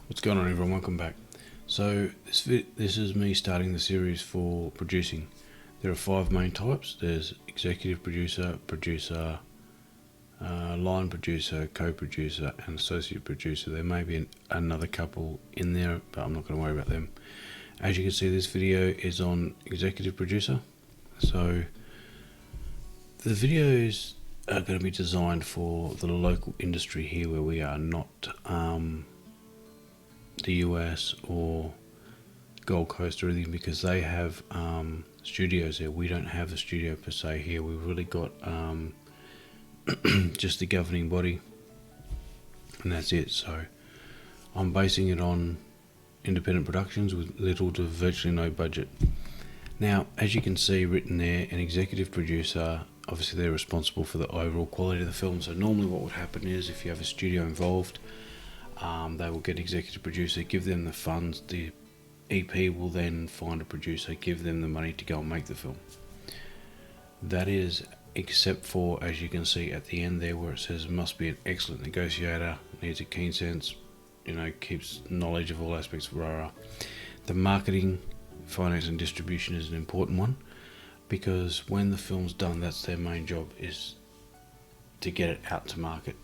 What's going on, everyone? Welcome back. So this is me starting the series for producing. There are 5 main types. There's executive producer, producer, line producer, co-producer, and associate producer. There may be another couple in there, but I'm not going to worry about them. As you can see, this video is on executive producer. So the videos are going to be designed for the local industry here where we are, not the US or Gold Coast or anything, because they have studios there. We don't have a studio per se here. We've really got just the governing body, and that's it. So I'm basing it on independent productions with little to virtually no budget. Now, as you can see written there, an executive producer, obviously they're responsible for the overall quality of the film. So normally what would happen is, if you have a studio involved, they will get executive producer, give them the funds, the EP will then find a producer, give them the money to go and make the film. That is, except for, as you can see at the end there where it says must be an excellent negotiator, needs a keen sense, keeps knowledge of all aspects of RARA. The marketing, finance and distribution is an important one, because when the film's done, that's their main job, is to get it out to market.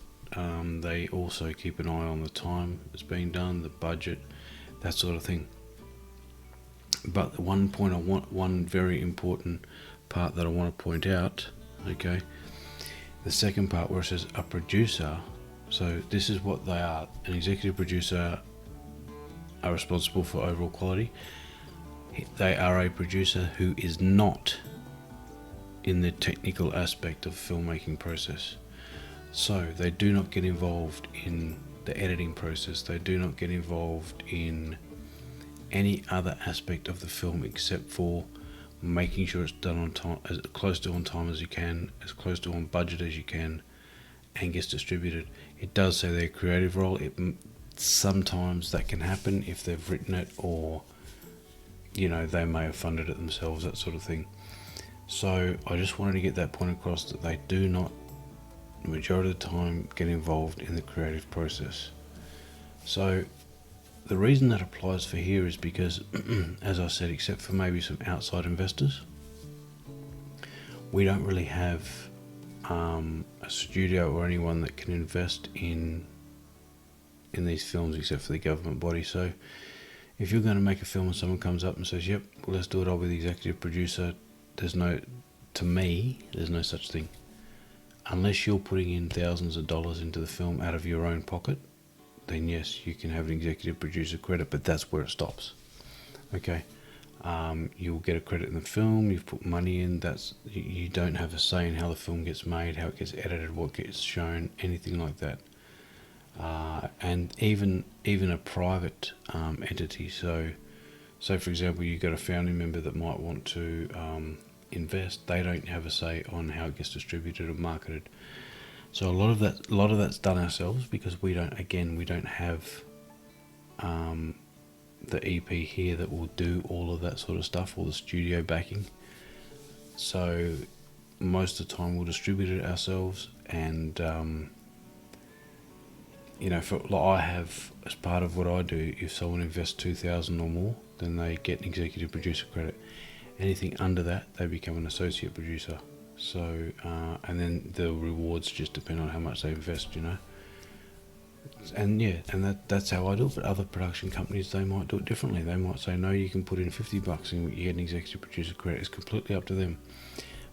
They also keep an eye on the time it's being done, the budget, that sort of thing. But the one very important part that I want to point out, okay, the second part where it says a producer. So this is what they are. An executive producer are responsible for overall quality. They are a producer who is not in the technical aspect of the filmmaking process. So they do not get involved in the editing process. They do not get involved in any other aspect of the film except for making sure it's done on time, as close to on time as you can, as close to on budget as you can, and gets distributed. It does say their creative role. Sometimes that can happen if they've written it, or they may have funded it themselves, that sort of thing. So I just wanted to get that point across, that they do not, the majority of the time, get involved in the creative process. So the reason that applies for here is because, as I said, except for maybe some outside investors, we don't really have a studio or anyone that can invest in these films except for the government body. So if you're going to make a film and someone comes up and says, yep, well, let's do it, I'll be the executive producer, to me, there's no such thing. Unless you're putting in thousands of dollars into the film out of your own pocket, then yes, you can have an executive producer credit, but that's where it stops. Okay, you'll get a credit in the film, you've put money in, you don't have a say in how the film gets made, how it gets edited, what gets shown, anything like that. And even a private entity, so for example, you've got a founding member that might want to invest, they don't have a say on how it gets distributed or marketed. So a lot of that's done ourselves, because we don't have the EP here that will do all of that sort of stuff, or the studio backing. So most of the time we'll distribute it ourselves, and I have, as part of what I do, if someone invests $2,000 or more, then they get an executive producer credit. Anything under that, they become an associate producer. So, and then the rewards just depend on how much they invest, And that's how I do it. But other production companies, they might do it differently. They might say, no, you can put in $50 and you get an executive producer credit. It's completely up to them.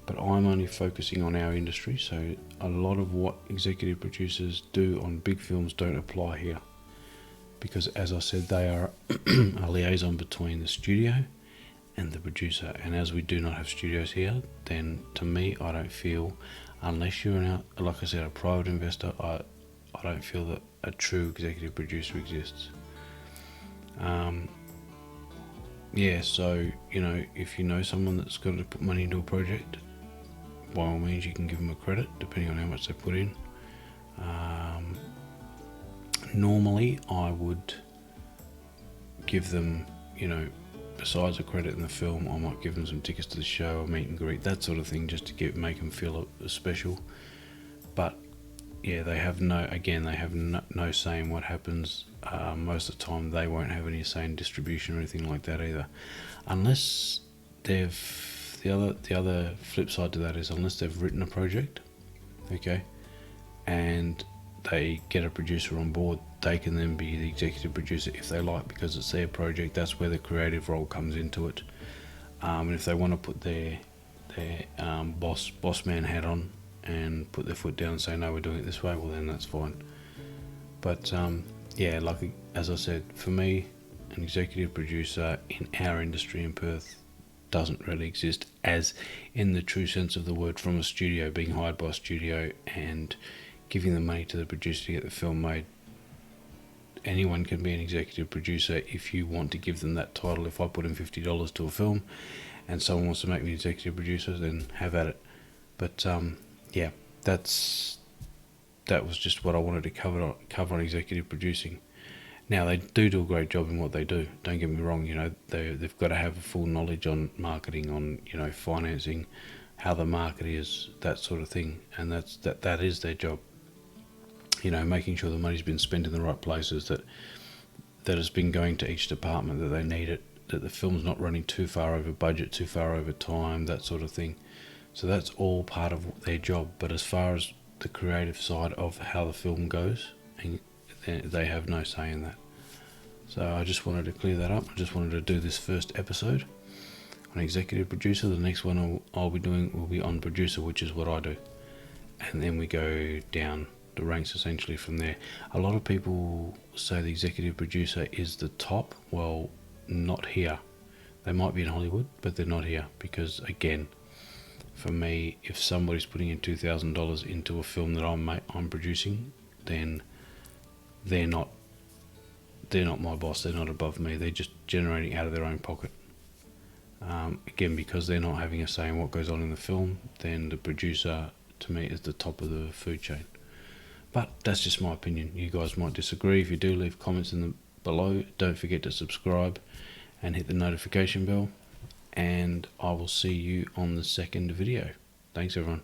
But I'm only focusing on our industry, so a lot of what executive producers do on big films don't apply here. Because, as I said, they are a liaison between the studio and the producer, and as we do not have studios here, then to me, I don't feel, unless you're like I said, a private investor, I don't feel that a true executive producer exists. So if you know someone that's got to put money into a project, by all means you can give them a credit depending on how much they put in. Normally I would give them, besides a credit in the film, I might give them some tickets to the show, a meet and greet, that sort of thing, just to make them feel special. But yeah, they have no say in what happens. Most of the time, they won't have any say in distribution or anything like that either, unless they've the other flip side to that is unless they've written a project, okay, and they get a producer on board, they can then be the executive producer if they like, because it's their project. That's where the creative role comes into it. And if they want to put their boss man hat on and put their foot down and say no, we're doing it this way, well then that's fine. But yeah, like as I said, for me, an executive producer in our industry in Perth doesn't really exist, as in the true sense of the word, from a studio, being hired by a studio and giving the money to the producer to get the film made. Anyone can be an executive producer if you want to give them that title. If I put in $50 to a film and someone wants to make me executive producer, then have at it. But yeah, that was just what I wanted to cover on executive producing. Now, they do a great job in what they do, don't get me wrong. They've got to have a full knowledge on marketing, on financing, how the market is, that sort of thing, and that is their job. Making sure the money's been spent in the right places, that has been going to each department that they need it, that the film's not running too far over budget, too far over time, that sort of thing. So that's all part of their job. But as far as the creative side of how the film goes, they have no say in that. So I just wanted to clear that up. I just wanted to do this first episode on executive producer. The next one I'll be doing will be on producer, which is what I do. And then we go down the ranks essentially from there. A lot of people say the executive producer is the top. Well, not here. They might be in Hollywood, but they're not here, because again, for me, if somebody's putting in $2,000 into a film that I'm producing, then they're not my boss. They're not above me. They're just generating out of their own pocket. Again, because they're not having a say in what goes on in the film, then the producer to me is the top of the food chain. But that's just my opinion. You guys might disagree. If you do, leave comments below. Don't forget to subscribe and hit the notification bell. And I will see you on the second video. Thanks, everyone.